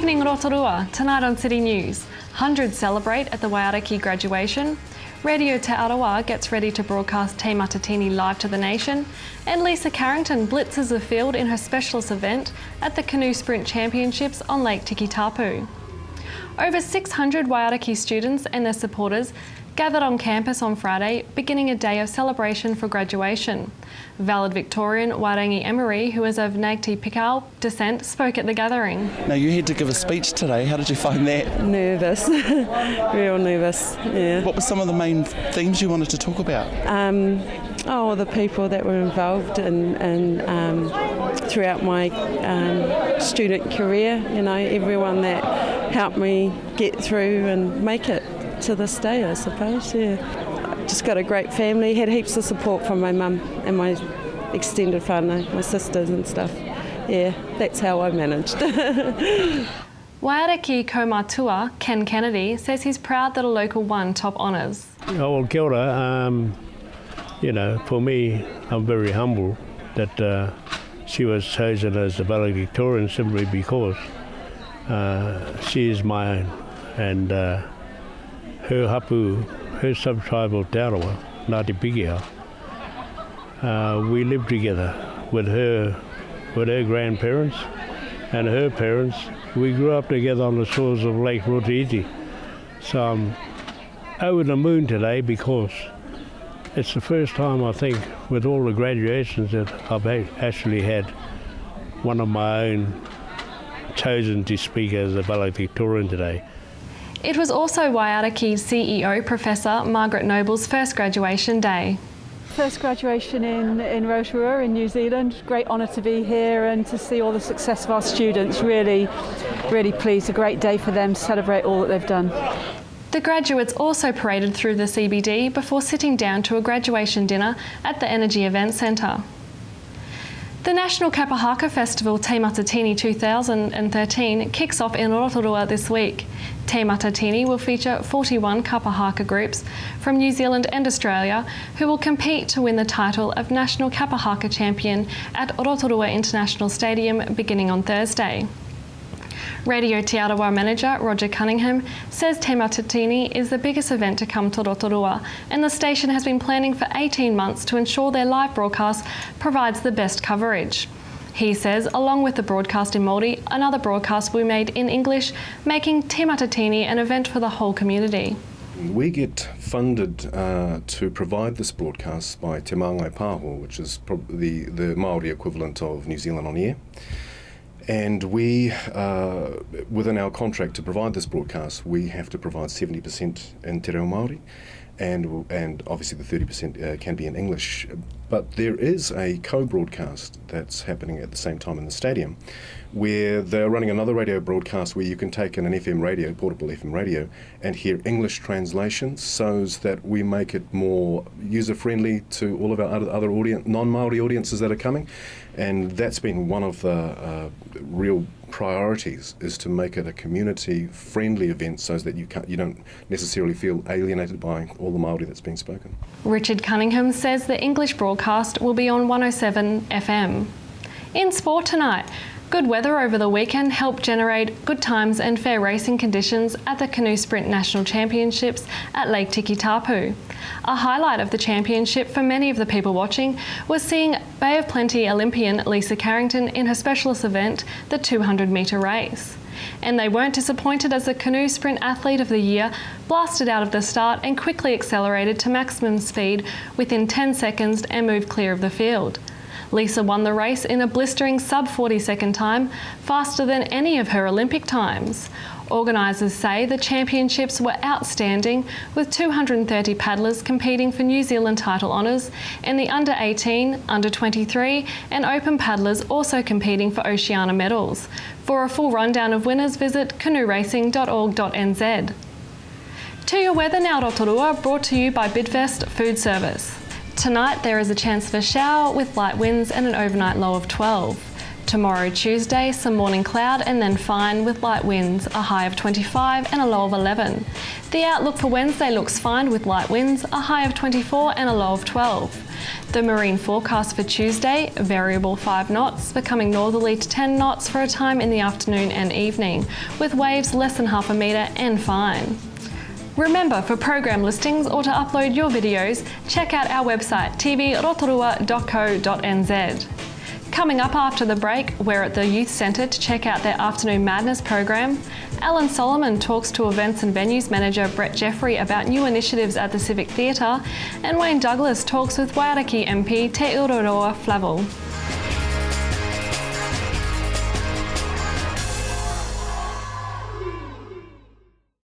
evening, Rotorua. Tonight on City News, hundreds celebrate at the Waiariki graduation. Radio Te Arawa gets ready to broadcast Te Matatini live to the nation, and Lisa Carrington blitzes the field in her specialist event at the Canoe Sprint Championships on Lake Tikitapu. Over 600 Waiariki students and their supporters gathered on campus on Friday, beginning a day of celebration for graduation. Valid Victorian Wairangi Emery, who is of Ngati Pikau descent, spoke at the gathering. Now, you had to give a speech today. How did you find that? Nervous, real nervous, yeah. What were some of the main themes you wanted to talk about? The people that were involved and throughout my student career, everyone that helped me get through and make it to this day, I suppose, yeah. Just got a great family, had heaps of support from my mum and my extended whānau, my sisters and stuff. Yeah, that's how I managed. Waiariki Kaumatua, Ken Kennedy, says he's proud that a local won top honours. Oh, well, kia ora. For me, I'm very humble that she was chosen as the valedictorian simply because she is my own, and her hapu, her sub-tribe of Te Arawa, Ngati Pikau, we lived together with her grandparents and her parents. We grew up together on the shores of Lake Rotoiti. So I'm over the moon today because it's the first time, I think, with all the graduations that I've actually had one of my own chosen to speak as a valedictorian today. It was also Waiariki CEO Professor Margaret Noble's first graduation day. First graduation in Rotorua in New Zealand. Great honour to be here and to see all the success of our students. Really, really pleased. A great day for them to celebrate all that they've done. The graduates also paraded through the CBD before sitting down to a graduation dinner at the Energy Event Centre. The National Kapahaka Festival Te Matatini 2013 kicks off in Rotorua this week. Te Matatini will feature 41 Kapahaka groups from New Zealand and Australia who will compete to win the title of National Kapahaka Champion at Rotorua International Stadium beginning on Thursday. Radio Te Arawa manager Roger Cunningham says Te Matatini is the biggest event to come to Rotorua, and the station has been planning for 18 months to ensure their live broadcast provides the best coverage. He says, along with the broadcast in Māori, another broadcast will be made in English, making Te Matatini an event for the whole community. We get funded to provide this broadcast by Te Māngai Pāho, which is probably the Māori equivalent of New Zealand On Air. And we, within our contract to provide this broadcast, we have to provide 70% in Te Reo Māori, and obviously the 30% can be in English. But there is a co-broadcast that's happening at the same time in the stadium, where they're running another radio broadcast where you can take in an FM radio, portable FM radio, and hear English translations, so that we make it more user-friendly to all of our other non-Māori audiences that are coming. And that's been one of the real priorities, is to make it a community-friendly event so that you don't necessarily feel alienated by all the Māori that's being spoken. Richard Cunningham says the English broadcast will be on 107 FM. In sport tonight, good weather over the weekend helped generate good times and fair racing conditions at the Canoe Sprint National Championships at Lake Tikitapu. A highlight of the championship for many of the people watching was seeing Bay of Plenty Olympian Lisa Carrington in her specialist event, the 200-metre race. And they weren't disappointed as the Canoe Sprint Athlete of the Year blasted out of the start and quickly accelerated to maximum speed within 10 seconds and moved clear of the field. Lisa won the race in a blistering sub-40-second time, faster than any of her Olympic times. Organisers say the championships were outstanding, with 230 paddlers competing for New Zealand title honours, and the under-18, under-23 and open paddlers also competing for Oceania medals. For a full rundown of winners, visit canoeracing.org.nz. To your weather now, Rotorua, brought to you by Bidvest Food Service. Tonight there is a chance of a shower with light winds and an overnight low of 12. Tomorrow, Tuesday, some morning cloud and then fine with light winds, a high of 25 and a low of 11. The outlook for Wednesday looks fine with light winds, a high of 24 and a low of 12. The marine forecast for Tuesday, variable 5 knots, becoming northerly to 10 knots for a time in the afternoon and evening, with waves less than half a metre and fine. Remember, for program listings or to upload your videos, check out our website tvrotorua.co.nz. Coming up after the break, we're at the Youth Centre to check out their Afternoon Madness program. Alan Solomon talks to Events and Venues Manager Brett Jeffrey about new initiatives at the Civic Theatre, and Wayne Douglas talks with Waiariki MP Te Ururoa Flavel.